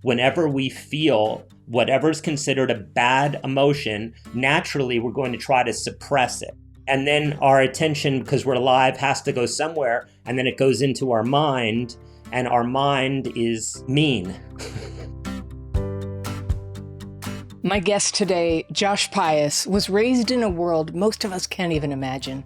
Whenever we feel whatever's considered a bad emotion, naturally we're going to try to suppress it. And then our attention, because we're alive, has to go somewhere, and then it goes into our mind, and our mind is mean. My guest today, Josh Pais, was raised in a world most of us can't even imagine.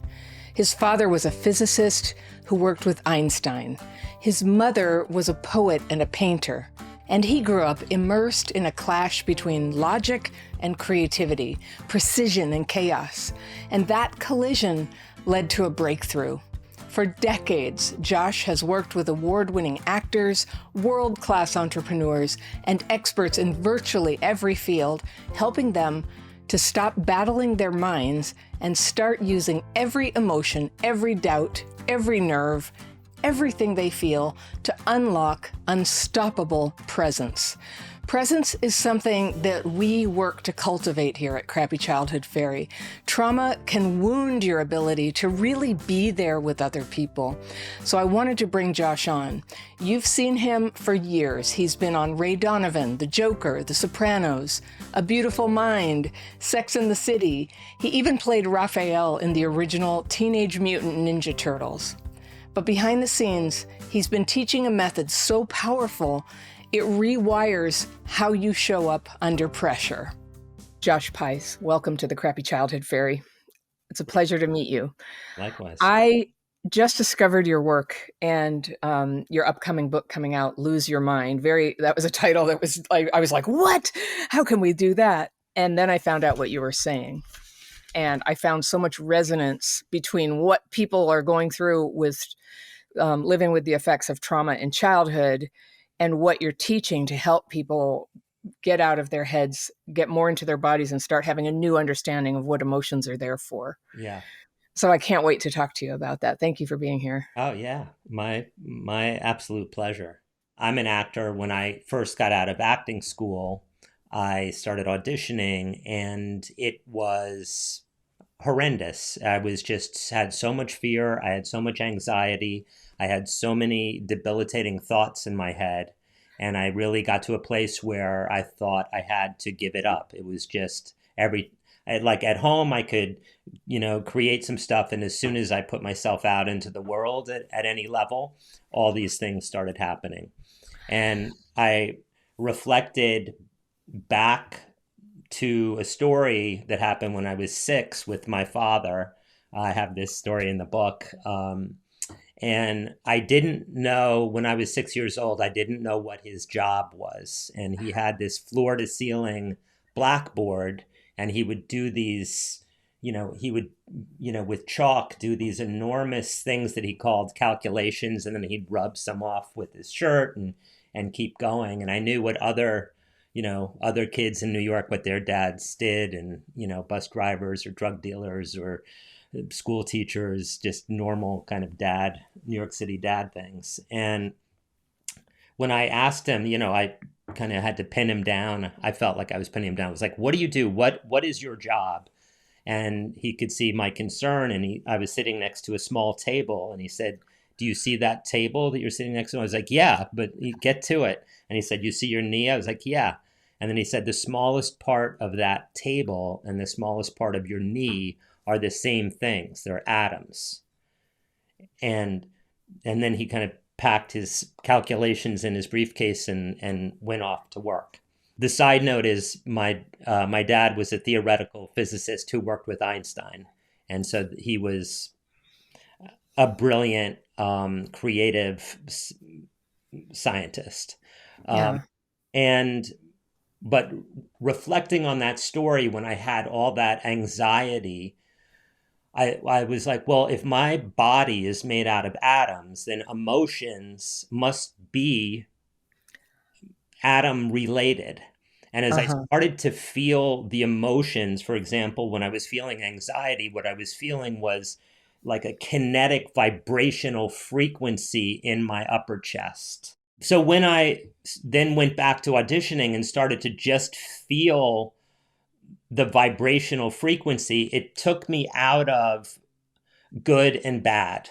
His father was a physicist who worked with Einstein. His mother was a poet and a painter. And he grew up immersed in a clash between logic and creativity, precision and chaos. And that collision led to a breakthrough. For decades, Josh has worked with award-winning actors, world-class entrepreneurs, and experts in virtually every field, helping them to stop battling their minds and start using every emotion, every doubt, every nerve, everything they feel to unlock unstoppable presence. Presence is something that we work to cultivate here at Crappy Childhood Fairy. Trauma can wound your ability to really be there with other people. So I wanted to bring Josh on. You've seen him for years. He's been on Ray Donovan, The Joker, The Sopranos, A Beautiful Mind, Sex and the City. He even played Raphael in the original Teenage Mutant Ninja Turtles. But behind the scenes, he's been teaching a method so powerful, it rewires how you show up under pressure. Josh Pais, welcome to the Crappy Childhood Fairy. It's a pleasure to meet you. Likewise. I just discovered your work and your upcoming book coming out, Lose Your Mind. That was a title that was like, I was like, what? How can we do that? And then I found out what you were saying. And I found so much resonance between what people are going through with living with the effects of trauma in childhood and what you're teaching to help people get out of their heads, get more into their bodies, and start having a new understanding of what emotions are there for. Yeah. So I can't wait to talk to you about that. Thank you for being here. Oh, yeah. My absolute pleasure. I'm an actor. When I first got out of acting school, I started auditioning, and it was horrendous. I was just had so much fear. I had so much anxiety. I had so many debilitating thoughts in my head. And I really got to a place where I thought I had to give it up. It was just like at home, I could, create some stuff. And as soon as I put myself out into the world at any level, all these things started happening. And I reflected back to a story that happened when I was 6 with my father. I have this story in the book. And I didn't know, when I was 6 years old, I didn't know what his job was. And he had this floor to ceiling blackboard, and he would do these, with chalk, do these enormous things that he called calculations. And then he'd rub some off with his shirt and keep going. And I knew what other kids in New York, what their dads did, and, bus drivers or drug dealers or school teachers, just normal kind of New York City dad things. And when I asked him, I kind of had to pin him down. I felt like I was pinning him down. I was like, what do you do? What is your job? And he could see my concern. And I was sitting next to a small table, and he said, do you see that table that you're sitting next to? I was like, yeah, but you get to it. And he said, you see your knee? I was like, yeah. And then he said, the smallest part of that table and the smallest part of your knee are the same things. They're atoms. And then he kind of packed his calculations in his briefcase and went off to work. The side note is my dad was a theoretical physicist who worked with Einstein. And so he was a brilliant, creative scientist. Yeah. But reflecting on that story, when I had all that anxiety, I was like, well, if my body is made out of atoms, then emotions must be atom related. And as I started to feel the emotions, for example, when I was feeling anxiety, what I was feeling was like a kinetic vibrational frequency in my upper chest. So when I then went back to auditioning and started to just feel the vibrational frequency, it took me out of good and bad.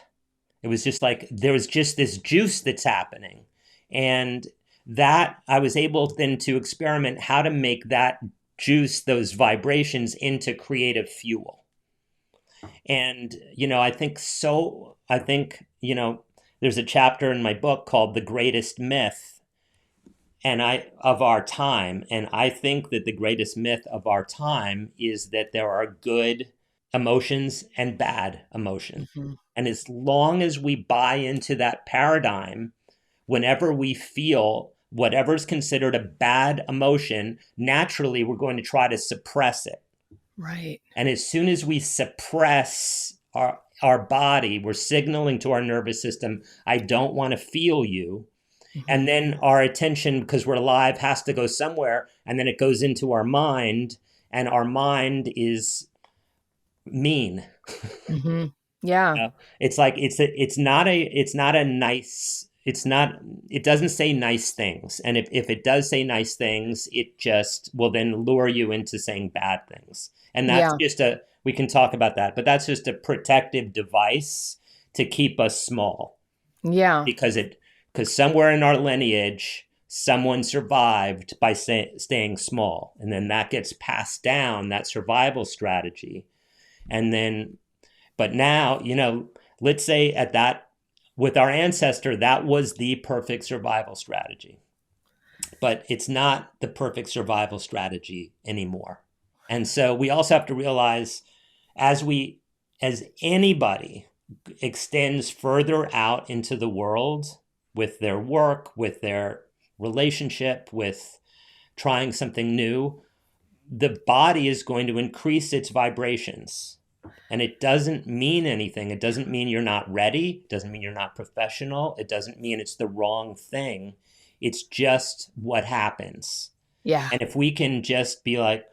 It was just like there was just this juice that's happening. And that I was able then to experiment how to make that juice, those vibrations, into creative fuel. And, I think, there's a chapter in my book called The Greatest Myth of our time. And I think that the greatest myth of our time is that there are good emotions and bad emotions. Hmm. And as long as we buy into that paradigm, whenever we feel whatever's considered a bad emotion, naturally we're going to try to suppress it. Right. And as soon as we suppress our body, we're signaling to our nervous system, I don't want to feel you. Hmm. And then our attention, because we're alive, has to go somewhere. And then it goes into our mind, and our mind is mean. Hmm. Yeah. It's like it's not a nice, it's not, it doesn't say nice things. And if it does say nice things, it just will then lure you into saying bad things. And that's Yeah. just we can talk about that, but that's just a protective device to keep us small, Yeah. because somewhere in our lineage someone survived by staying small, and then that gets passed down, that survival strategy. And then, but now, let's say at that, with our ancestor, that was the perfect survival strategy. But it's not the perfect survival strategy anymore. And so we also have to realize, as anybody extends further out into the world with their work, with their relationship, with trying something new, the body is going to increase its vibrations. And it doesn't mean anything. It doesn't mean you're not ready. It doesn't mean you're not professional. It doesn't mean it's the wrong thing. It's just what happens. Yeah. And if we can just be like,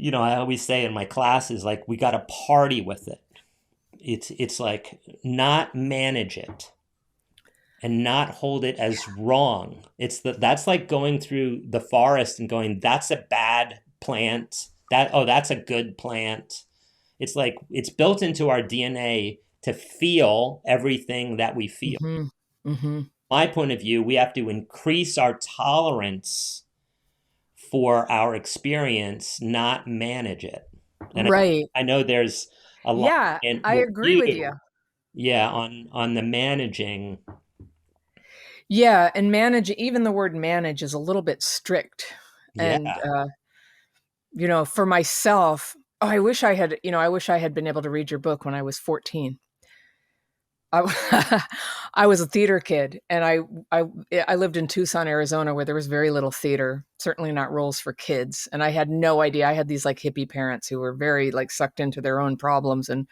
I always say in my classes, like, we got to party with it. It's like, not manage it and not hold it as wrong. That's like going through the forest and going, that's a bad plant. That's a good plant. It's like, it's built into our DNA to feel everything that we feel. Hmm. Hmm. My point of view, we have to increase our tolerance for our experience, not manage it. And Right. I know there's a lot Yeah, in I with agree with you. you, yeah, on the managing. Yeah, and manage, even the word manage is a little bit strict. And Yeah, for myself, oh, I wish I had been able to read your book when I was 14. I, I was a theater kid, and I lived in Tucson, Arizona, where there was very little theater, certainly not roles for kids. And I had no idea. I had these like hippie parents who were very like sucked into their own problems and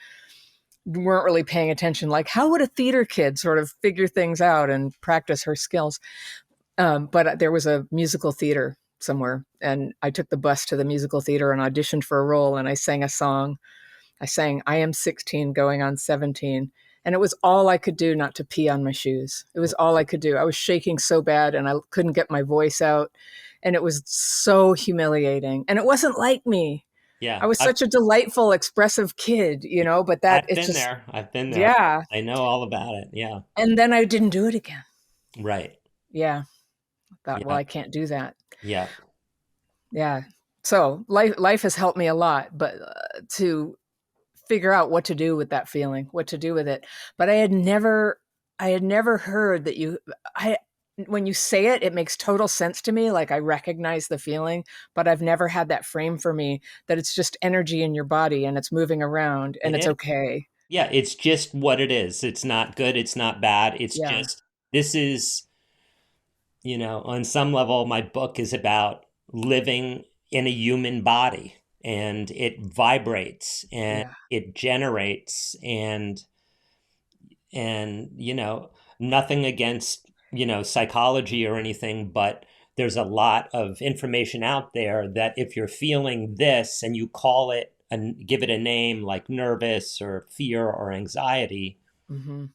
weren't really paying attention. Like, how would a theater kid sort of figure things out and practice her skills? But there was a musical theater somewhere, and I took the bus to the musical theater and auditioned for a role, and I sang a song. I sang "I Am 16 Going on 17." And it was all I could do not to pee on my shoes. It was all I could do. I was shaking so bad and I couldn't get my voice out. And it was so humiliating. And it wasn't like me. I yeah. was I've such a delightful, expressive kid, but that I've it's been just, there. I've been there. yeah. I know all about it. Yeah. And then I didn't do it again. Right. Yeah. I thought, well, Yeah. I can't do that. Yeah. Yeah. So life has helped me a lot, but to figure out what to do with that feeling, what to do with it. But I had never heard that I, when you say it, it makes total sense to me. Like I recognize the feeling, but I've never had that frame for me that it's just energy in your body and it's moving around and It it's is. okay. Yeah, it's just what it is. It's not good, it's not bad. It's Yeah. just, this is, on some level, my book is about living in a human body, and it vibrates and Yeah. it generates, and nothing against, psychology or anything, but there's a lot of information out there that if you're feeling this and you call it and give it a name like nervous or fear or anxiety, Hmm.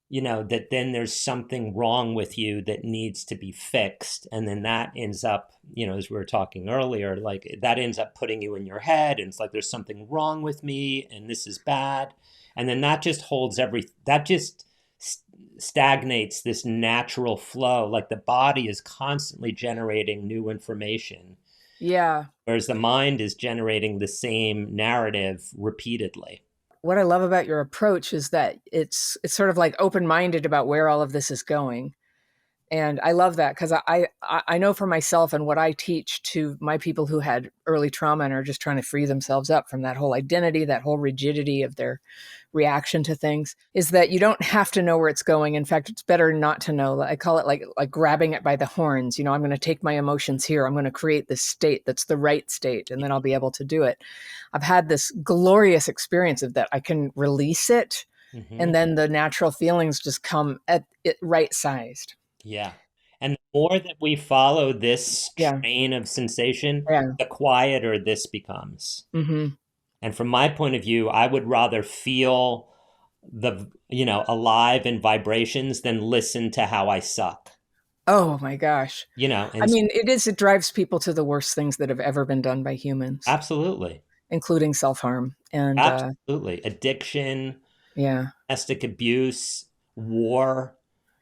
that then there's something wrong with you that needs to be fixed. And then that ends up, as we were talking earlier, like that ends up putting you in your head. And it's like, there's something wrong with me and this is bad. And then that just stagnates this natural flow. Like the body is constantly generating new information, Yeah. whereas the mind is generating the same narrative repeatedly. What I love about your approach is that it's sort of like open-minded about where all of this is going. And I love that because I know for myself and what I teach to my people who had early trauma and are just trying to free themselves up from that whole identity, that whole rigidity of their reaction to things, is that you don't have to know where it's going. In fact, it's better not to know. I call it like grabbing it by the horns. I'm going to take my emotions here. I'm going to create this state that's the right state, and then I'll be able to do it. I've had this glorious experience of that. I can release it, Hmm. and then the natural feelings just come at it right sized. Yeah. And the more that we follow this Yeah. train of sensation, Yeah. the quieter this becomes. Hmm. And from my point of view, I would rather feel alive and vibrations than listen to how I suck. Oh my gosh. I And mean, it drives people to the worst things that have ever been done by humans, absolutely. including self harm. And Absolutely. Addiction, yeah, domestic abuse, war,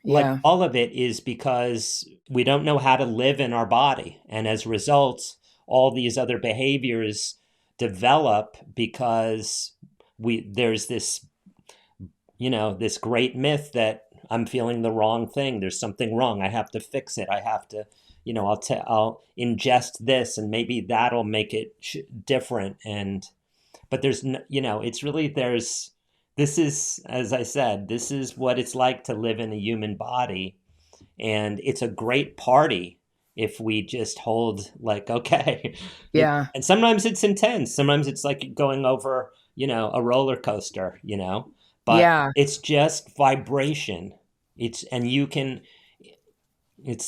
like yeah, all of it is because we don't know how to live in our body. And as a result, all these other behaviors develop because there's this great myth that I'm feeling the wrong thing. There's something wrong. I have to fix it. I have to, I'll ingest this and maybe that'll make it different. But there's it's really this is, as I said, this is what it's like to live in a human body, and it's a great party if we just hold like, okay. yeah, And sometimes it's intense, sometimes it's like going over a roller coaster, but yeah. it's just vibration. It's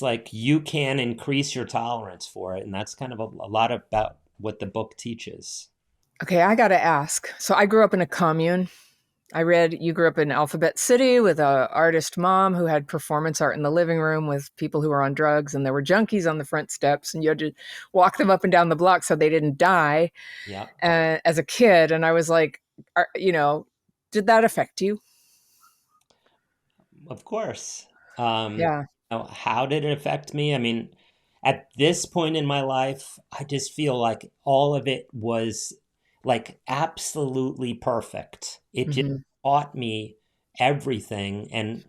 like you can increase your tolerance for it, and that's kind of a lot about what the book teaches. Okay, I got to ask. So I grew up in a commune. I read you grew up in Alphabet City with a artist mom who had performance art in the living room with people who were on drugs, and there were junkies on the front steps, and you had to walk them up and down the block so they didn't die Yeah. as a kid. And I was like, did that affect you? Of course. Um, Yeah. how did it affect me? I mean, at this point in my life, I just feel like all of it was like absolutely perfect. It just Hmm. taught me everything. And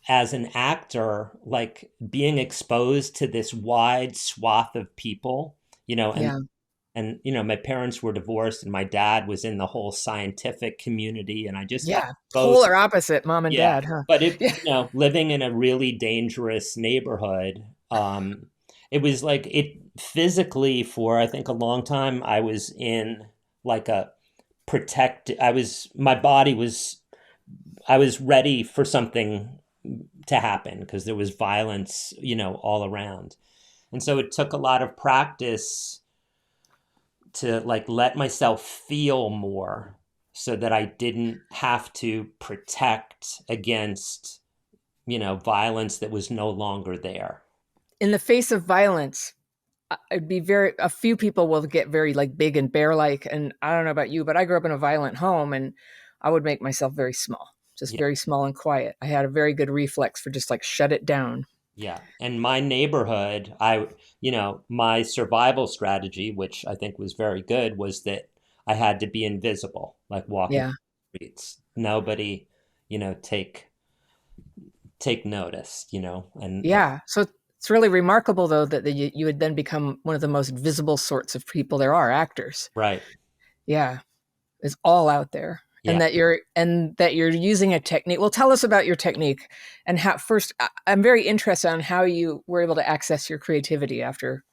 as an actor, like being exposed to this wide swath of people, you know, and Yeah. and my parents were divorced and my dad was in the whole scientific community, and I just got Yeah. exposed. Polar opposite, mom and Yeah, dad, huh? but it, Yeah. living in a really dangerous neighborhood, it was like it physically for I think a long time I was in like a my body was, I was ready for something to happen because there was violence, all around. And so it took a lot of practice to like let myself feel more so that I didn't have to protect against, violence that was no longer there. In the face of violence, I'd be a few people will get very like big and bear like. And I don't know about you, but I grew up in a violent home and I would make myself very small, just Yeah. very small and quiet. I had a very good reflex for just like shut it down. Yeah. And my neighborhood, my survival strategy, which I think was very good, was that I had to be invisible, like walking Yeah. the streets. Nobody, take notice, and Yeah. So it's really remarkable, though, that you would then become one of the most visible sorts of people there are, actors. right. Yeah. It's all out there. Yeah. And that you're using a technique. Well, tell us about your technique and how first I'm very interested on how you were able to access your creativity after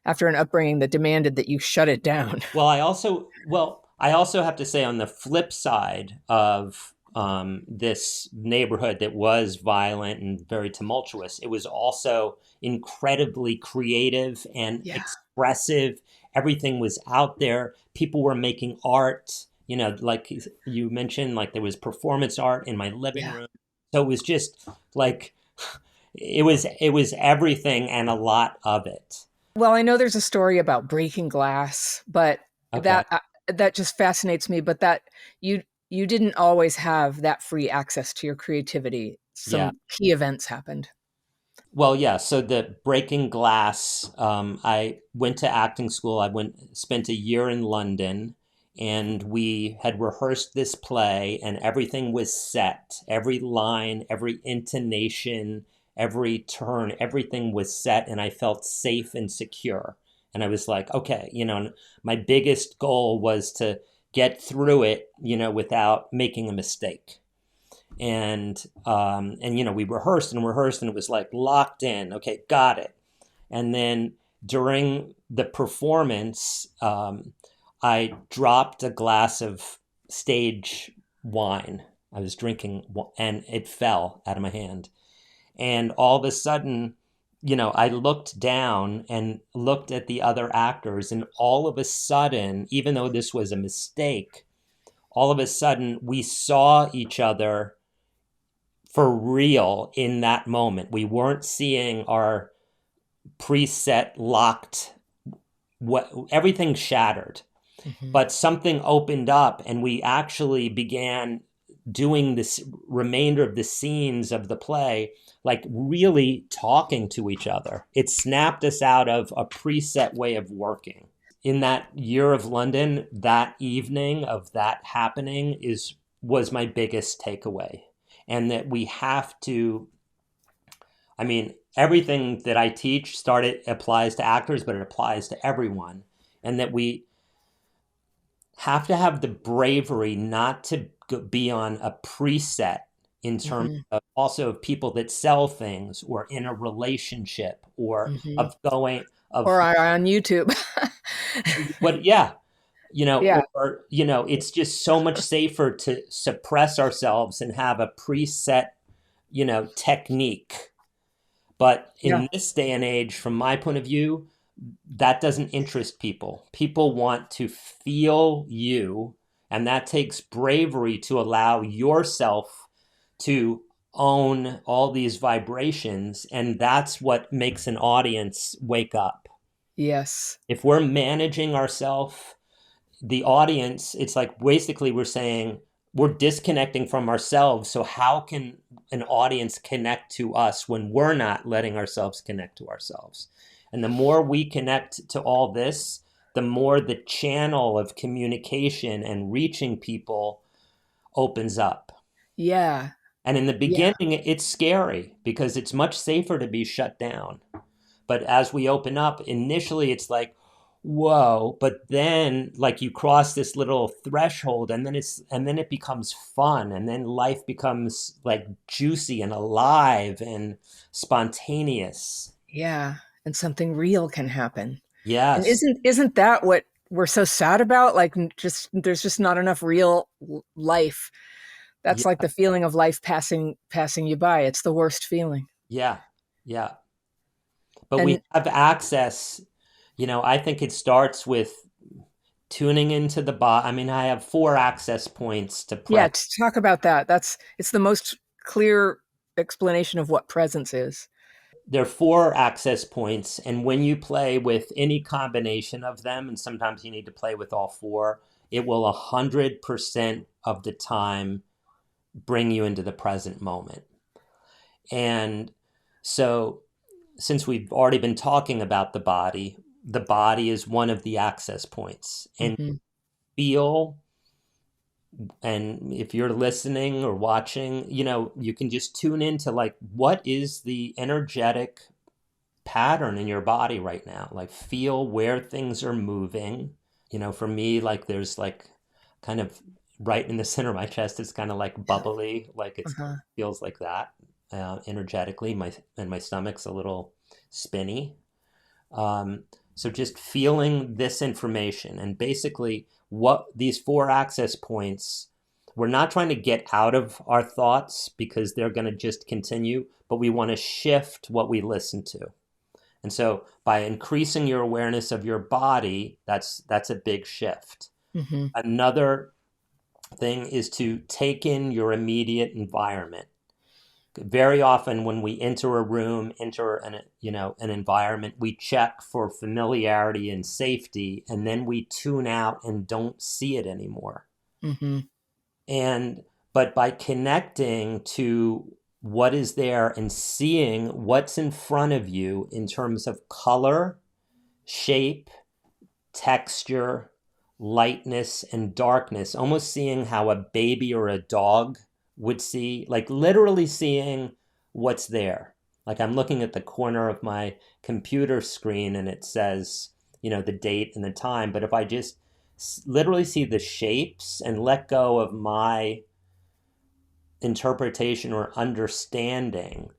an upbringing that demanded that you shut it down. Well, I also have to say on the flip side of this neighborhood that was violent and very tumultuous, it was also incredibly creative and Yeah. expressive. Everything was out there. People were making art. Like you mentioned, like there was performance art in my living Yeah. room. So it was just like it was everything and a lot of it. Well, I know there's a story about breaking glass, but Okay. that just fascinates me. But that you you didn't always have that free access to your creativity. Yeah. Some key events happened. Well, yeah. So the breaking glass, I went to acting school. Spent a year in London, and we had rehearsed this play, and everything was set. Every line, every intonation, every turn, everything was set, and I felt safe and secure. And I was like, okay, my biggest goal was to get through it, without making a mistake. And we rehearsed and rehearsed, and it was like locked in. Okay, got it. And then during the performance, I dropped a glass of stage wine. I was drinking, and it fell out of my hand. And all of a sudden, I looked down and looked at the other actors, and all of a sudden, even though this was a mistake, all of a sudden we saw each other for real in that moment. We weren't seeing our preset locked, what everything shattered, Hmm. but something opened up, and we actually began doing this remainder of the scenes of the play, like really talking to each other. It snapped us out of a preset way of working. In that year of London, that evening of that happening is was my biggest takeaway. And that we have to, I mean, everything that I teach started applies to actors, but it applies to everyone. And that we have to have the bravery not to be on a preset in terms Hmm. of also of people that sell things, or in a relationship, or Hmm. of going of Or on YouTube. what, yeah, Yeah. or it's just so much safer to suppress ourselves and have a preset, technique. But Yeah. in this day and age, from my point of view, that doesn't interest people. People want to feel you, and that takes bravery to allow yourself to own all these vibrations, and that's what makes an audience wake up. Yes. If we're managing ourselves, the audience, it's like basically we're saying we're disconnecting from ourselves. So how can an audience connect to us when we're not letting ourselves connect to ourselves? And the more we connect to all this, the more the channel of communication and reaching people opens up. Yeah. And in the Yeah. beginning, it's scary because it's much safer to be shut down. But as we open up, initially it's like, whoa, but then like you cross this little threshold, and then it becomes fun, and then life becomes like juicy and alive and spontaneous. Yeah. And something real can happen. And Yes. isn't that what we're so sad about? Like, just there's just not enough real life. That's Yeah. like the feeling of life passing you by. It's the worst feeling. Yeah. Yeah. But we And have access, I think it starts with tuning into the body. I mean, I have four access points to yeah, presence. to talk about that. It's the most clear explanation of what presence is. There are four access points, and when you play with any combination of them, and sometimes you need to play with all four, it will 100% of the time bring you into the present moment. And so, since we've already been talking about the body is one of the access points. And Hmm. feel, and if you're listening or watching, you can just tune into like, what is the energetic pattern in your body right now? Like, feel where things are moving. For me, like there's like kind of right in the center of my chest, it's kind of like bubbly, like it Uh-huh. feels like that energetically. My stomach's a little spinny. Um, so just feeling this information, and basically what these four access points, we're not trying to get out of our thoughts because they're going to just continue, but we want to shift what we listen to. And so by increasing your awareness of your body, that's a big shift. Hmm. Another thing is to take in your immediate environment. Very often when we enter a room, enter an environment, we check for familiarity and safety, and then we tune out and don't see it anymore. Hmm. And but by connecting to what is there and seeing what's in front of you in terms of color, shape, texture, lightness, and darkness, almost seeing how a baby or a dog would see, like literally seeing what's there. Like I'm looking at the corner of my computer screen and it says, the date and the time. But if I just literally see the shapes and let go of my interpretation or understanding,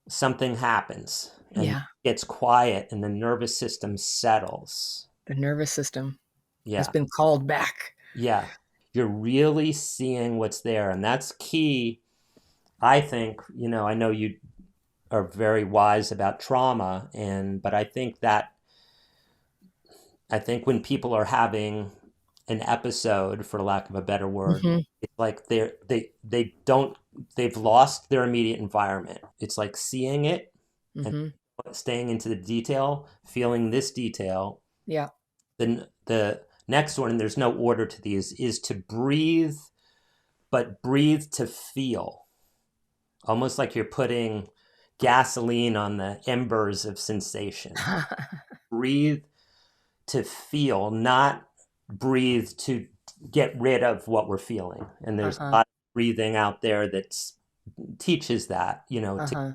something happens and Yeah. gets quiet and the nervous system settles. The nervous system has Yeah. been called back. Yeah. You're really seeing what's there. And that's key. I think, I know you are very wise about trauma, but I think when people are having an episode, for lack of a better word, Hmm. it's like they've lost their immediate environment. It's like seeing it and Hmm. staying into the detail, feeling this detail. Yeah. Then the next one, and there's no order to these, is to breathe, but breathe to feel. Almost like you're putting gasoline on the embers of sensation. Breathe to feel, not breathe to get rid of what we're feeling. And there's a Uh-huh. lot of breathing out there that teaches that, Uh-huh.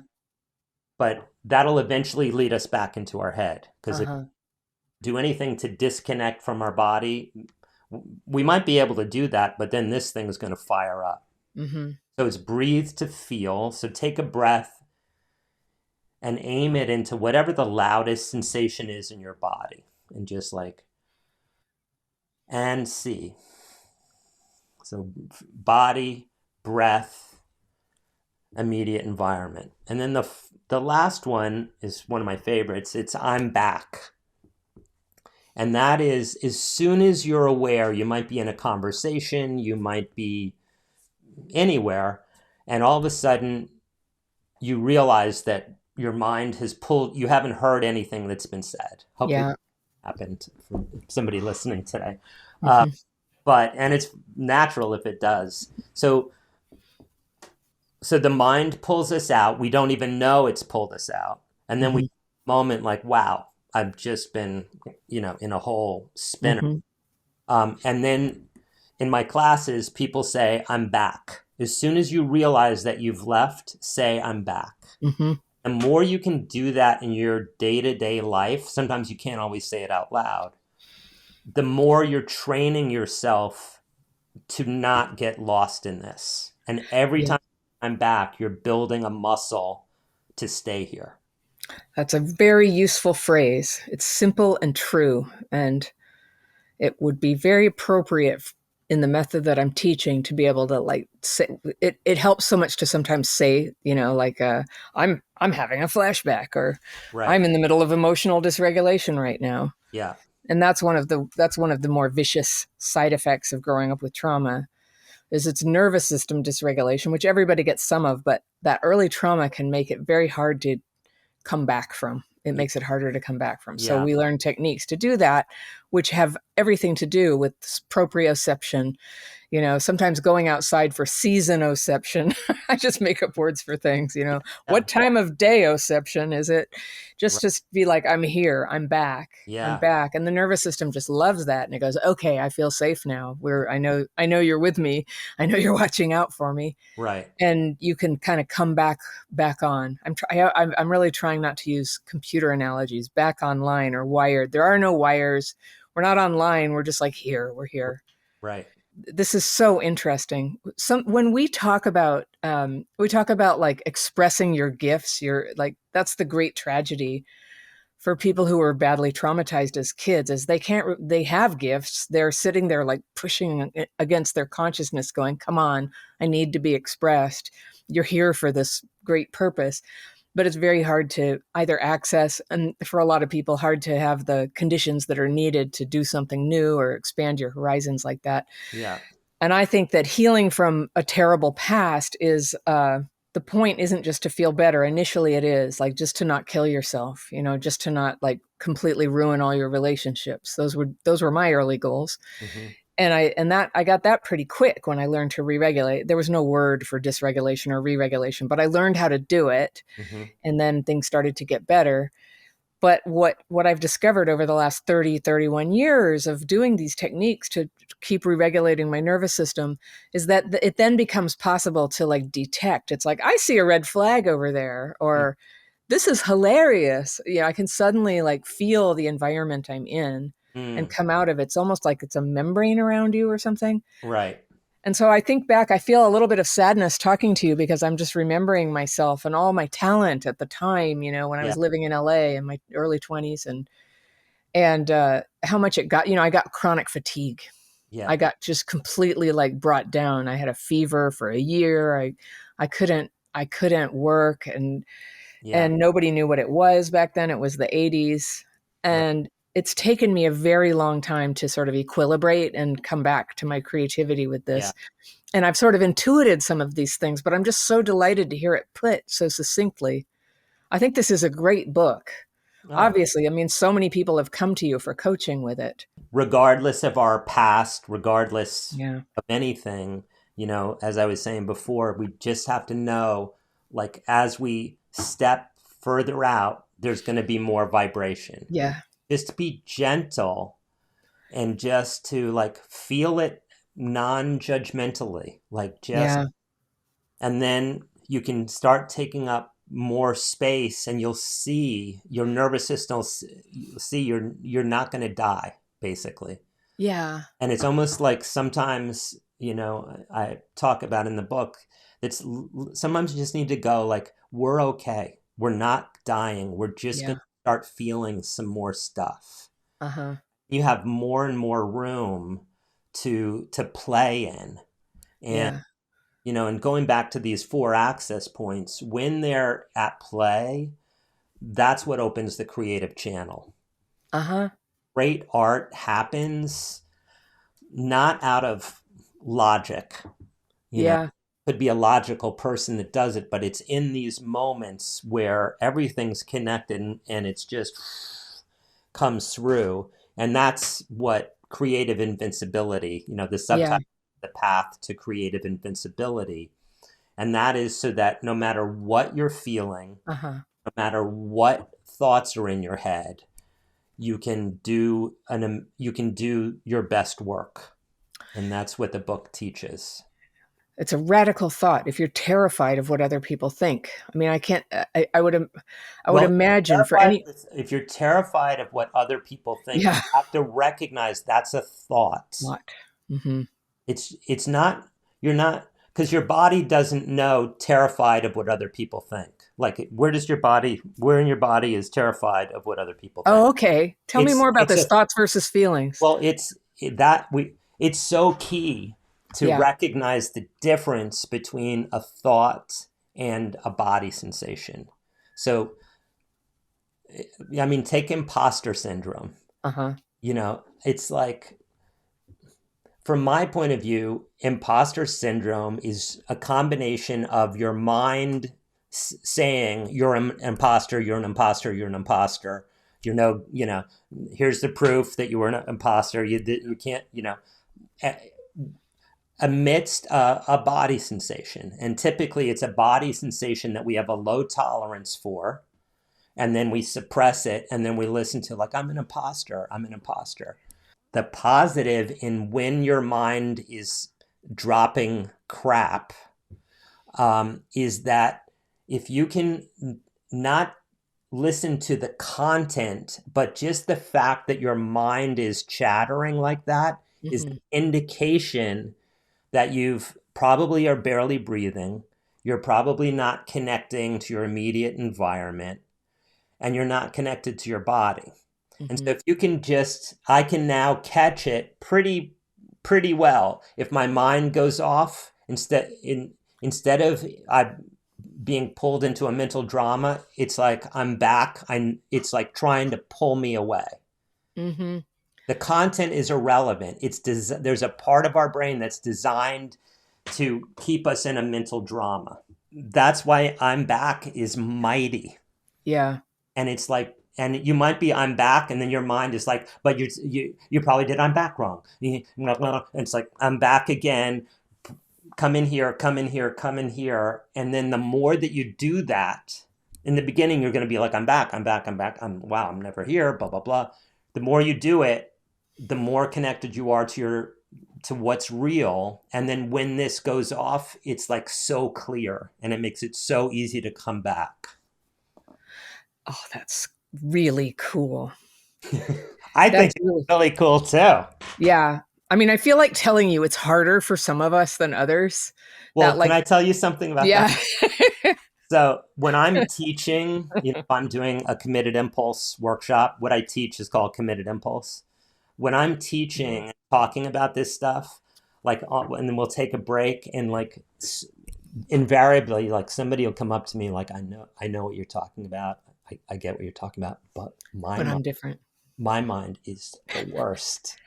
but that'll eventually lead us back into our head. Because if Uh-huh. we do anything to disconnect from our body, we might be able to do that, but then this thing is going to fire up. Hmm. So it's breathe to feel. So take a breath and aim it into whatever the loudest sensation is in your body, and just like, and see. So body, breath, immediate environment. And then the last one is one of my favorites. It's I'm back. And that is, as soon as you're aware, you might be in a conversation, you might be anywhere, and all of a sudden you realize that your mind has pulled, you haven't heard anything that's been said. Hopefully Yeah. that happened for somebody listening today. Uh, Hmm. and it's natural if it does. So the mind pulls us out. We don't even know it's pulled us out. And then we Hmm. moment like, wow, I've just been, in a whole spinner. Hmm. And then in my classes, people say, I'm back. As soon as you realize that you've left, say, I'm back. Hmm. The more you can do that in your day-to-day life, sometimes you can't always say it out loud, the more you're training yourself to not get lost in this. And every Yeah. time I'm back, you're building a muscle to stay here. That's a very useful phrase. It's simple and true. And it would be very appropriate in the method that I'm teaching to be able to like say it. It helps so much to sometimes say, like I'm having a flashback, or Right. I'm in the middle of emotional dysregulation right now. Yeah. And that's one of the more vicious side effects of growing up with trauma is its nervous system dysregulation, which everybody gets some of, but that early trauma can make it very hard to come back from. It makes it harder to come back from. So Yeah. we learn techniques to do that, which have everything to do with proprioception. Sometimes going outside for seasonoception. I just make up words for things, Yeah. what time of dayoception is it? Just Right. to be like, I'm here, I'm back, I'm Yeah. back. And the nervous system just loves that. And it goes, okay, I feel safe now. I know you're with me. I know you're watching out for me. Right. And you can kind of come back on. I'm really trying not to use computer analogies, back online or wired. There are no wires. We're not online. We're just like here. We're here. Right. This is so interesting. When we talk about like expressing your gifts, you're like, that's the great tragedy for people who were badly traumatized as kids, is they have gifts, they're sitting there like pushing against their consciousness going, come on, I need to be expressed, you're here for this great purpose. But it's very hard to either access, and for a lot of people hard to have the conditions that are needed to do something new or expand your horizons like that. Yeah. And I think that healing from a terrible past is the point isn't just to feel better. Initially, it is like just to not kill yourself, just to not like completely ruin all your relationships. Those were my early goals. Hmm. I got that pretty quick when I learned to re-regulate. There was no word for dysregulation or re-regulation, but I learned how to do it, Hmm. and then things started to get better. But what I've discovered over the last 31 years of doing these techniques to keep re-regulating my nervous system is that it then becomes possible to like detect. It's like, I see a red flag over there, or this is hilarious. Yeah, I can suddenly like feel the environment I'm in and Mm. come out of it. It's almost like it's a membrane around you or something. Right. And so I think back, I feel a little bit of sadness talking to you because I'm just remembering myself and all my talent at the time, when I Yeah. was living in LA in my early 20s, and how much it got, I got chronic fatigue. Yeah. I got just completely like brought down. I had a fever for a year. I couldn't work, Yeah. and nobody knew what it was back then. It was the 80s. Right. And it's taken me a very long time to sort of equilibrate and come back to my creativity with Yeah. this. And I've sort of intuited some of these things, but I'm just so delighted to hear it put so succinctly. I think this is a great book. Oh. Obviously, I mean, so many people have come to you for coaching with it. Regardless of our past, regardless Yeah. of anything, as I was saying before, we just have to know, like, as we step further out, there's going to be more vibration. Yeah. Just to be gentle and just to like feel it non-judgmentally, like just, Yeah. and then you can start taking up more space and you'll see your nervous system, you'll see you're not going to die, basically. Yeah. And it's almost like sometimes, I talk about in the book, it's sometimes you just need to go like, we're okay. We're not dying. We're just going Yeah. to start feeling some more stuff. Uh-huh. You have more and more room to play in. And, Yeah. and going back to these four access points, when they're at play, that's what opens the creative channel. Uh-huh. Great art happens not out of logic. Yeah. Could be a logical person that does it, but it's in these moments where everything's connected and it's just comes through. And that's what creative invincibility, the Yeah. subtitle, the path to creative invincibility. And that is so that no matter what you're feeling, Uh-huh. no matter what thoughts are in your head, you can do your best work. And that's what the book teaches. It's a radical thought if you're terrified of what other people think. I mean, I can't I would Well, imagine for any. if you're terrified of what other people think, you Yeah. have to recognize that's a thought. What? Mm-hmm. It's not, you're not, because your body doesn't know terrified of what other people think. Like, where in your body is terrified of what other people think? Oh, okay. Tell me more about It's this, a, thoughts versus feelings. well, it's so key to Yeah. recognize the difference between a thought and a body sensation. So, I mean, take imposter syndrome. Uh-huh. It's like, from my point of view, imposter syndrome is a combination of your mind saying you're an imposter, you're an imposter, you're an imposter. Here's the proof that you were an imposter. You can't, amidst a body sensation. And typically it's a body sensation that we have a low tolerance for. And then we suppress it. And then we listen to like, I'm an imposter. I'm an imposter. The positive in when your mind is dropping crap is that if you can not listen to the content, but just the fact that your mind is chattering like that is Mm-hmm. an indication that you've probably are barely breathing. You're probably not connecting to your immediate environment and you're not connected to your body. And Mm-hmm. so if you can I can now catch it pretty well. If my mind goes off, instead of I being pulled into a mental drama, it's like I'm back. It's like trying to pull me away. Mm-hmm. The content is irrelevant. There's a part of our brain that's designed to keep us in a mental drama. That's why I'm back is mighty. Yeah. And it's like, And you might be I'm back, and then your mind is like, but you probably did I'm back wrong. And it's like I'm back again. Come in here, come in here, come in here. And then the more that you do that, in the beginning you're going to be like I'm back, I'm back, I'm back. Wow, I'm never here, blah blah blah. The more you do it, the more connected you are to what's real. And then when this goes off, it's like so clear, and it makes it so easy to come back. Oh, that's really cool. I think That's it's really, really cool too. yeah. I mean, I feel like telling you it's harder for some of us than others. Well, That can like, I tell you something about that? yeah. So when I'm teaching, if I'm doing a committed impulse workshop, what I teach is called committed impulse. When I'm teaching and talking about this stuff, like, and then we'll take a break, and like invariably, like somebody will come up to me like, I know what you're talking about. I get what you're talking about, but But I'm different. my mind is the worst.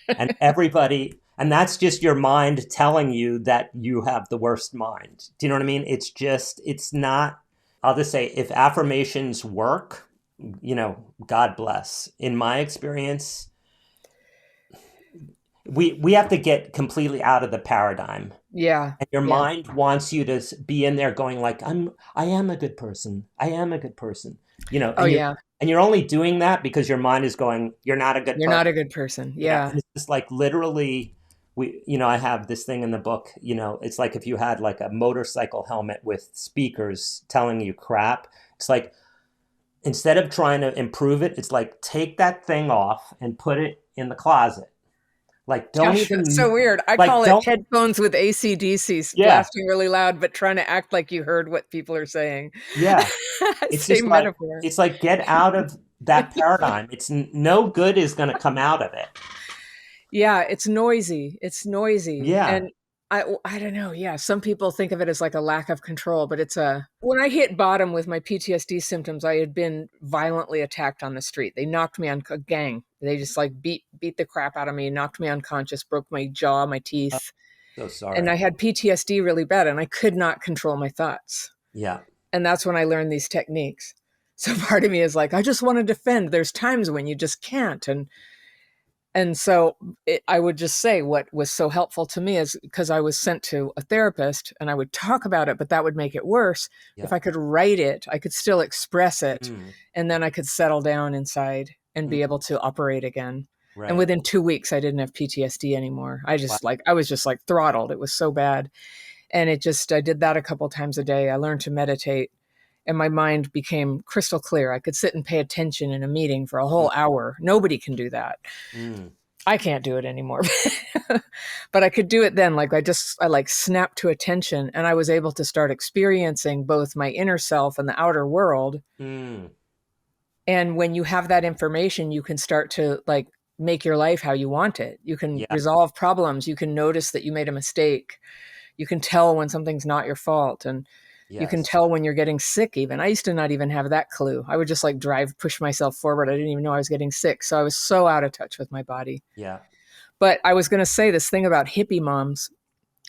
And everybody, and that's just your mind telling you that you have the worst mind. Do you know what I mean? It's not, I'll just say, if affirmations work, God bless. In my experience, we have to get completely out of the paradigm. Yeah. And your Yeah. mind wants you to be in there going like, I am a good person. I am a good person. Oh, yeah. And you're only doing that because your mind is going, you're not a good You're person. not a good person. And Yeah. it's just like literally, I have this thing in the book, it's like if you had like a motorcycle helmet with speakers telling you crap. It's like, instead of trying to improve it, it's like, take that thing off and put it in the closet. Like, don't Gosh, that's so even, weird. I like, call it don't, headphones with AC/DC yeah, blasting really loud, but trying to act like you heard what people are saying. yeah. It's just Same like, metaphor. get out of that paradigm. It's no good is going to come out of it. Yeah, it's noisy. It's noisy. Yeah. And I don't know. Yeah, some people think of it as like a lack of control, but it's a when I hit bottom with my PTSD symptoms, I had been violently attacked on the street. They knocked me on a gang. They just like beat the crap out of me, knocked me unconscious, broke my jaw, my Oh, teeth. so And sorry. I had PTSD really bad and I could not control my thoughts. Yeah. And that's when I learned these techniques. So part of me is like, I just want to defend. There's times when you just can't. And so I would just say what was so helpful to me is because I was sent to a therapist and I would talk about it, but that would make it worse. Yeah. If I could write it, I could still express it. Mm, And then I could settle down inside and mm, be able to operate again. And right. within 2 weeks, I didn't have PTSD anymore. Wow. I was just like throttled. It was so bad. And I did that a couple times a day. I learned to meditate and my mind became crystal clear. I could sit and pay attention in a meeting for a Mm, whole hour. Nobody can do that. mm, I can't do it anymore. But I could do it then. I like snapped to attention and I was able to start experiencing both my inner self and the outer world. mm. And when you have that information, you can start to like make your life how you want it. You can Yeah. resolve problems. You can notice that you made a mistake. You can tell when something's not your fault. And you can Yes. tell when you're getting sick even. I used to not even have that clue. I would just like push myself forward. I didn't even know I was getting sick. So I was so out of touch with my body. Yeah. But I was going to say this thing about hippie moms.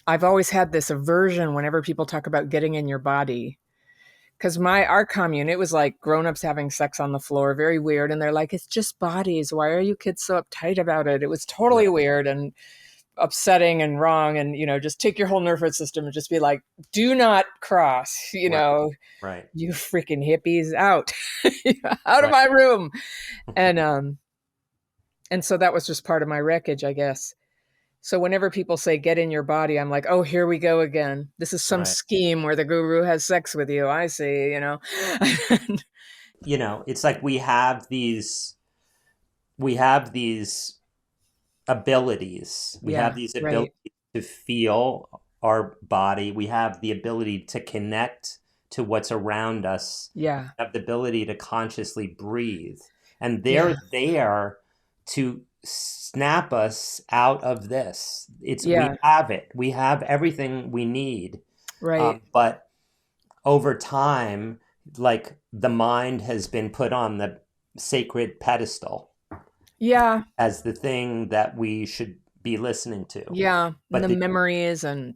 I've always had this aversion whenever people talk about getting in your body. Because our commune, it was like grown-ups having sex on the floor, very weird. And they're like, it's just bodies. Why are you kids so uptight about it? It was totally Right. weird and upsetting and wrong. And, just take your whole nervous system and just be like, do not cross, Right. Right. you freaking hippies out, out of Right. my room. And so that was just part of my wreckage, I guess. So whenever people say get in your body, I'm like, oh, here we go again. This is some Right. scheme where the guru has sex with you. I see. It's like we have these abilities. We have Yeah, these right. abilities to feel our body. We have the ability to connect to what's around us. Yeah, We have the ability to consciously breathe. And they're yeah, there to snap us out of this. We yeah, have it. We have everything we need. right. But over time, like the mind has been put on the sacred pedestal Yeah, as the thing that we should be listening to. yeah. And But the the memories and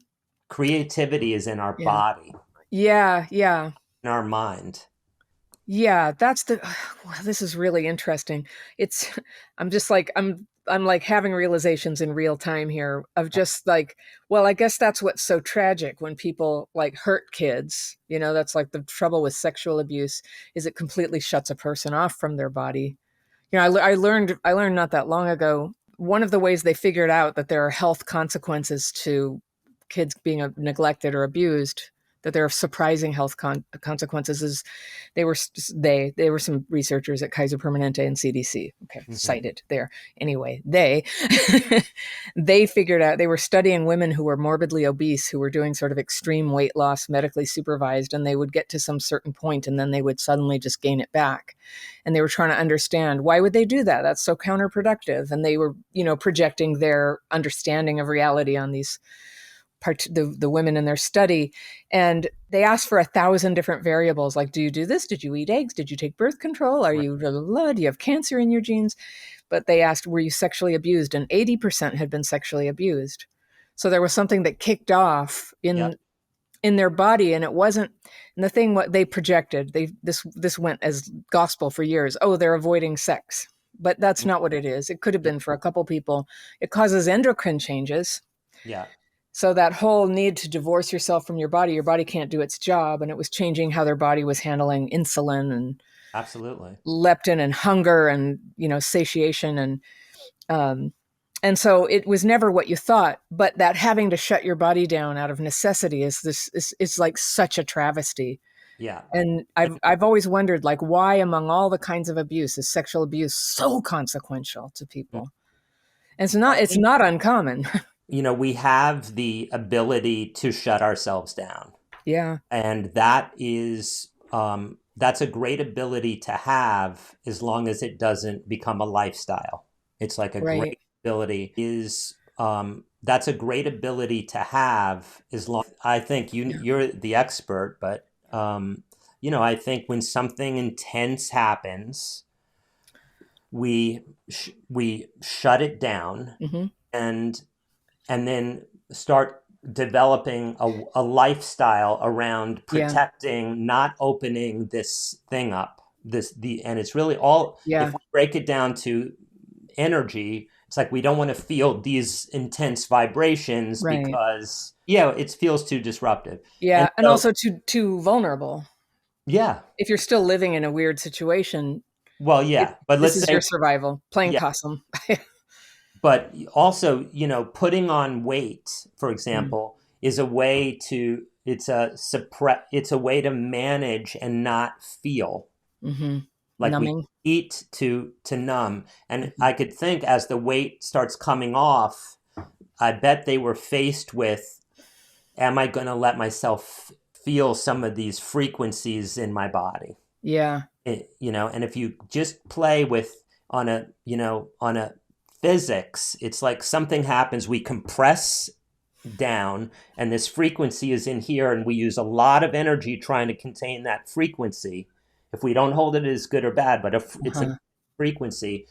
creativity is in our yeah, body, yeah, yeah, in our mind. Yeah, that's the wow, this is really interesting. It's I'm just like I'm like having realizations in real time here of just like, well, I guess that's what's so tragic when people like hurt kids. You know, that's like the trouble with sexual abuse is it completely shuts a person off from their body. You know, I learned not that long ago one of the ways they figured out that there are health consequences to kids being neglected or abused, that there are surprising health consequences, is they were they were some researchers at Kaiser Permanente and CDC. Okay, Hmm. cited there. Anyway, they they figured out they were studying women who were morbidly obese who were doing sort of extreme weight loss medically supervised, and they would get to some certain point and then they would suddenly just gain it back, and they were trying to understand why would they do that, that's so counterproductive, and they were, you know, projecting their understanding of reality on these the women in their study, and they asked for 1,000 different variables, like, do you do this, did you eat eggs, did you take birth control, are Right. you blah, blah, blah, do you have cancer in your genes, but they asked, were you sexually abused, and 80% had been sexually abused. So there was something that kicked off Yep. in their body, and it wasn't, and the thing what they projected, they this went as gospel for years, oh, they're avoiding sex, but that's not what it is. It could have Yeah. been for a couple people. It causes endocrine changes, Yeah. so that whole need to divorce yourself from your body can't do its job, and it was changing how their body was handling insulin and Absolutely. leptin and hunger and, you know, satiation, um, and so it was never what you thought. But that having to shut your body down out of necessity is like such a travesty. Yeah. And I've always wondered, like, why among all the kinds of abuse is sexual abuse so consequential to Mm. people? And I it's think, not uncommon. we have the ability to shut ourselves down. Yeah, And that's a great ability to have as long as it doesn't become a lifestyle. It's like a right. great ability is that's a great ability to have as long I think Yeah, you're the expert, but I think when something intense happens, we shut it down hmm, and then start developing a lifestyle around yeah, protecting, not opening this thing up. And it's really all, if yeah, we break it down to energy, it's like we don't want to feel these intense vibrations right. because, it feels too disruptive. And Yeah, and so, also too vulnerable. yeah, If you're still living in a weird situation, well, it yeah, but this let's is say, your survival, playing yeah, possum. but also, putting on weight, for Mm, example, is a way to it's a way to manage and not feel mhm. like we Numbing. eat to numb. And Mhm. I could think as the weight starts coming off, I bet they were faced with, am I going to let myself feel some of these frequencies in my body? Yeah, And if you just play with on a physics, it's like something happens, we compress down, and this frequency is in here, and we use a lot of energy trying to contain that frequency. If we don't hold it as good or bad, but if it's a uh-huh. frequency,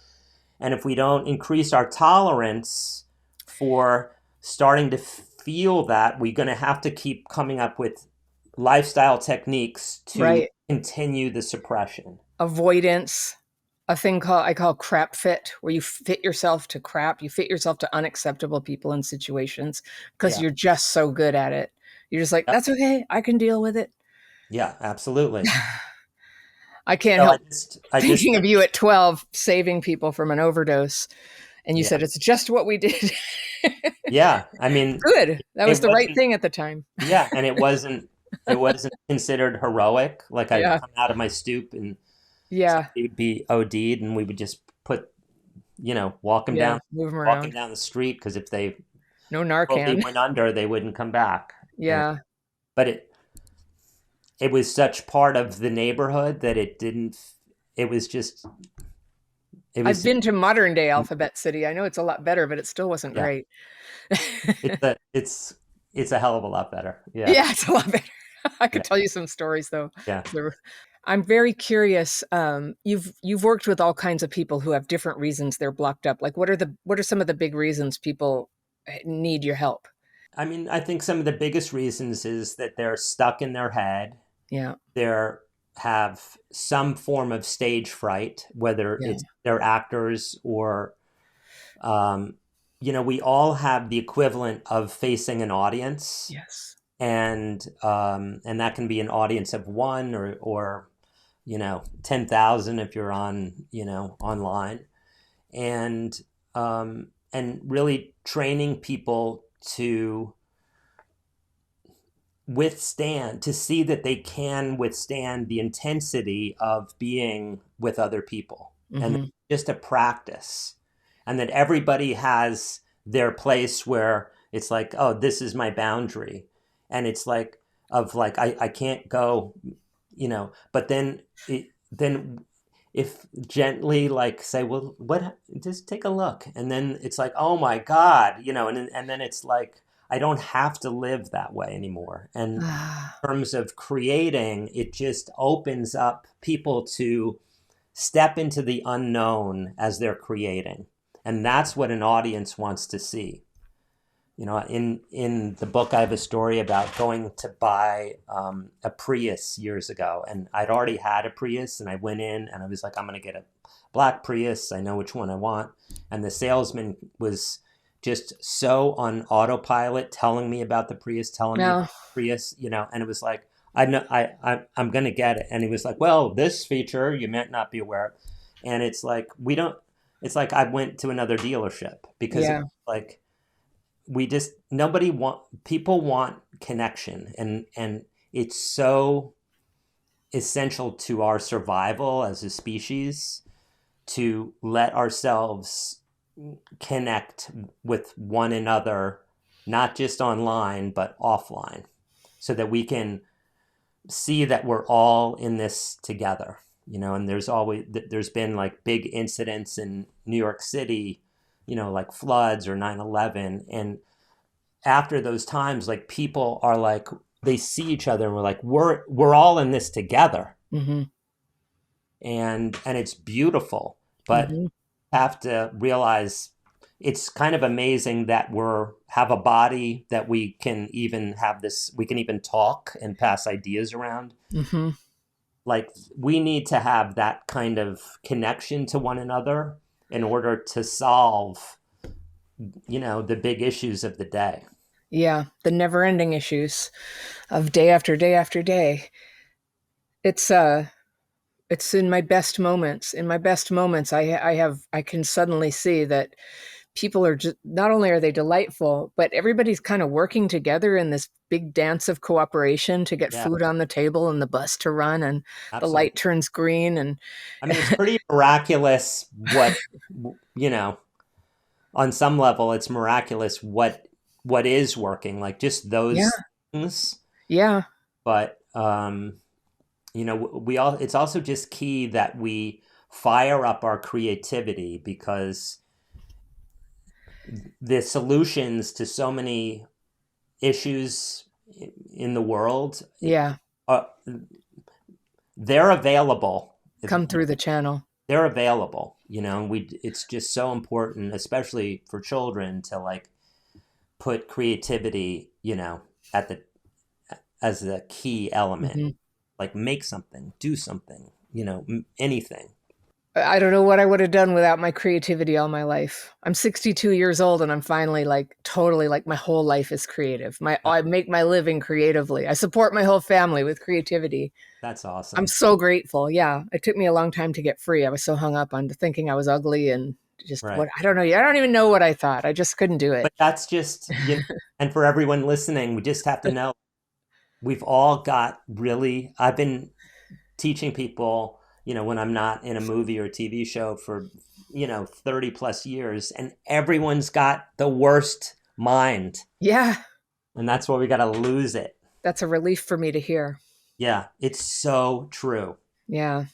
and if we don't increase our tolerance for starting to feel that, we're going to have to keep coming up with lifestyle techniques to Right. continue the suppression. Avoidance, a thing called I call crap fit, where you fit yourself to crap, you fit yourself to unacceptable people and situations because Yeah. you're just so good at it. You're just like, Yep. that's okay, I can deal with it. Yeah, absolutely. I can't So help I just thinking of think, you at 12 saving people from an overdose. And you yeah, said, it's just what we did. yeah. I mean, Good. That was it the right wasn't, thing at the time. yeah, and it wasn't considered heroic. Like I'd Yeah. come out of my stoop and Yeah. somebody would be OD'd, and we would just put, walk them Yeah. down, Move them walk them around. down the street, because if they No fully Narcan. went under, they wouldn't come back. And Yeah. but it was such part of the neighborhood that it didn't. It was just it I've was been to modern day Alphabet City. I know it's a lot better, but it still wasn't yeah. great. It's a hell of a lot better. Yeah, Yeah, it's a lot better. I could yeah, tell you some stories though. yeah. I'm very curious. You've worked with all kinds of people who have different reasons they're blocked up. Like, what are some of the big reasons people need your help? I mean, I think some of the biggest reasons is that they're stuck in their head. Yeah. They're have some form of stage fright, whether Yeah. it's they're actors or, um, we all have the equivalent of facing an audience, Yes. and that can be an audience of one or 10,000 if you're on online, and really training people to see that they can withstand the intensity of being with other people, and Hmm. just a practice, and that everybody has their place where it's like, oh, this is my boundary, and it's like of like I can't go, but then if gently like say, well, what, just take a look, and then it's like, oh my god, and then it's like I don't have to live that way anymore. And Ah, in terms of creating, it just opens up people to step into the unknown as they're creating, and that's what an audience wants to see. In the book, I have a story about going to buy a Prius years ago, and I'd already had a Prius, and I went in and I was like, I'm going to get a black Prius. I know which one I want. And the salesman was just so on autopilot, telling me about the Prius, telling me about no. the Prius, and it was like, I know, I'm going to get it. And he was like, well, this feature you might not be aware of. And it's like, we don't, it's like I went to another dealership because it's Yeah. like, we just nobody want people want connection, and it's so essential to our survival as a species to let ourselves connect with one another, not just online but offline, so that we can see that we're all in this together. And there's been like big incidents in New York City, like floods or 9/11, and after those times, like people are like, they see each other and we're like, we're all in this together, Hmm. and it's beautiful. But Hmm. have to realize it's kind of amazing that we're have a body that we can even talk and pass ideas around. Hmm. Like, we need to have that kind of connection to one another in order to solve the big issues of the day. Yeah. The never ending issues of day after day after day. It's it's in my best moments. In my best moments, I can suddenly see that people are just, not only are they delightful, but everybody's kind of working together in this big dance of cooperation to get Yeah, food on the table and the bus to run and the light absolutely. turns green and I mean, it's pretty miraculous you know, on some level, it's miraculous what is working, like just yeah, those things. yeah, But we all it's also just key that we fire up our creativity, because the solutions to so many issues in the world, yeah, uh, they're available. come through the channel. They're available. It's just so important, especially for children, to like put creativity, at the as the key element. Hmm. Like, make something, do something, anything. I don't know what I would have done without my creativity all my life. I'm 62 years old and I'm finally like totally like my whole life is creative. I make my living creatively. I support my whole family with creativity. That's I'm awesome. so grateful. Yeah. It took me a long time to get free. I was so hung up on thinking I was ugly and just Right. what I don't know. I don't even know what I thought. I just couldn't do it. But that's just, and for everyone listening, we just have to know we've all got really, I've been teaching people, when I'm not in a movie or a TV show for, 30 plus years, and everyone's got the worst mind. Yeah. And that's why we got to lose it. That's a relief for me to hear. Yeah, it's so true. Yeah.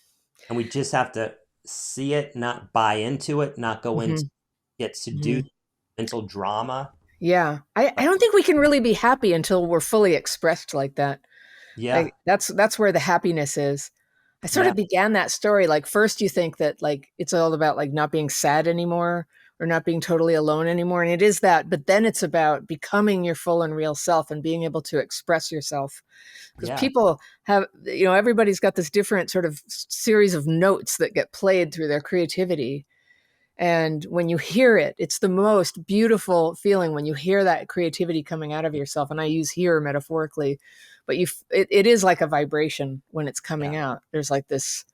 And we just have to see it, not buy into it, not go into Hmm. get seduced Hmm. mental drama. Yeah. I don't think we can really be happy until we're fully expressed like that. Yeah, Like that's where the happiness is. I sort yeah, of began that story like first you think that like it's all about like not being sad anymore or not being totally alone anymore. And it is that, but then it's about becoming your full and real self and being able to express yourself. Because Yeah. people have, everybody's got this different sort of series of notes that get played through their creativity. And when you hear it, it's the most beautiful feeling when you hear that creativity coming out of yourself. And I use hear metaphorically, but it is like a vibration when it's coming Yeah. out. There's like this.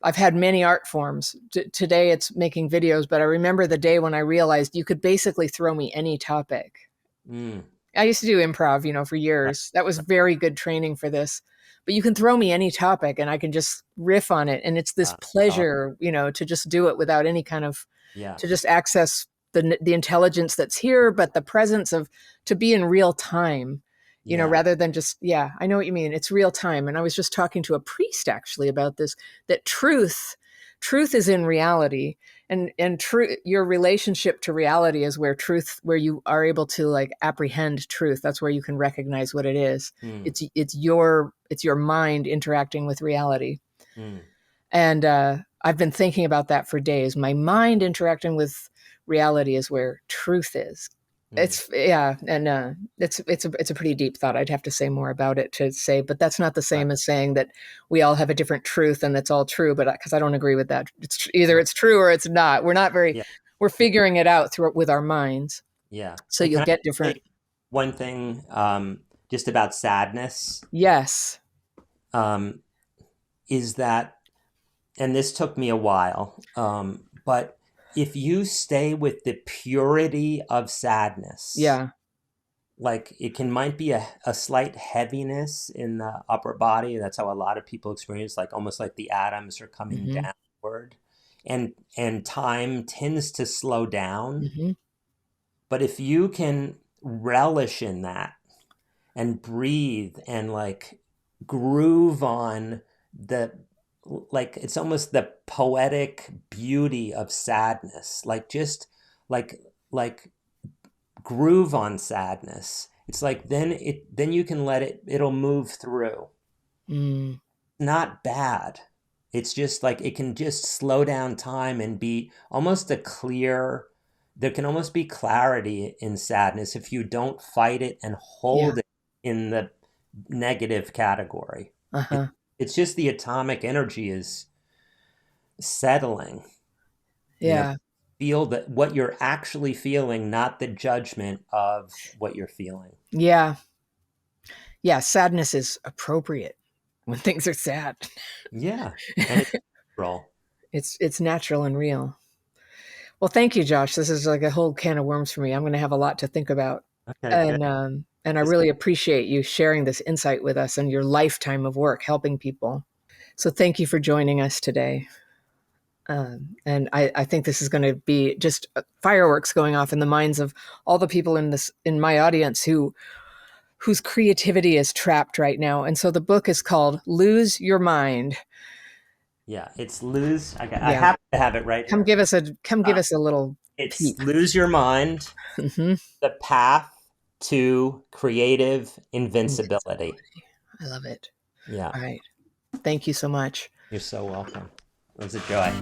I've had many art forms. Today it's making videos, but I remember the day when I realized you could basically throw me any topic. Mm. I used to do improv, for Right. years. That was very good training for this. But you can throw me any topic and I can just riff on it. And it's this Oh, pleasure, to just do it without any kind of, yeah. to just access the intelligence that's here, but the presence of, to be in real time, Yeah. rather than just, yeah, I know what you mean. It's real time. And I was just talking to a priest actually about this, that truth is in reality, and true, your relationship to reality is where you are able to like apprehend truth. That's where you can recognize what it is. Mm. It's your mind interacting with reality. Mm. And I've been thinking about that for days. My mind interacting with reality is where truth is. Mm. It's, yeah, and it's a pretty deep thought. I'd have to say more about it to say, but that's not the Right. same as saying that we all have a different truth and it's all true. But because I don't agree with that, it's either Right. it's true or it's not. Yeah. We're figuring it out through with our minds. Yeah. So And you'll can I get different. say one thing just about sadness? Yes. Um, is that, and this took me a while, but if you stay with the purity of sadness, Yeah. like it can might be a slight heaviness in the upper body. That's how a lot of people experience, like almost like the atoms are coming Mm-hmm. downward, and time tends to slow down. Mm-hmm. But if you can relish in that and breathe and like groove on the, like it's almost the poetic beauty of sadness, like just like like groove on sadness. It's like then you can let it'll move through. Mm. Not bad. It's just like it can just slow down time and be almost a clear, there can almost be clarity in sadness if you don't fight it and Yeah. hold it in the negative category. It, Uh-huh. it's just the atomic energy is settling, you know, Yeah. feel that what you're actually feeling, not the judgment of what you're feeling. Yeah. Yeah. Sadness is appropriate when things are sad. Yeah. And it's natural. It's natural and real. Well, thank you, Josh. This is like a whole can of worms for me. I'm going to have a lot to think about, Okay, good. and I This, really appreciate you sharing this insight with us and your lifetime of work helping people. So thank you for joining us today. And I think this is going to be just fireworks going off in the minds of all the people in my audience whose creativity is trapped right now. And so the book is called "Lose Your Mind." yeah, it's lose. I Yeah, happen to have it right here. come give Uh, us a little it's peep. lose your mind, Mm-hmm. the path to creative invincibility. I love it. Yeah, All right. Thank you so much. you're so welcome. It was a joy.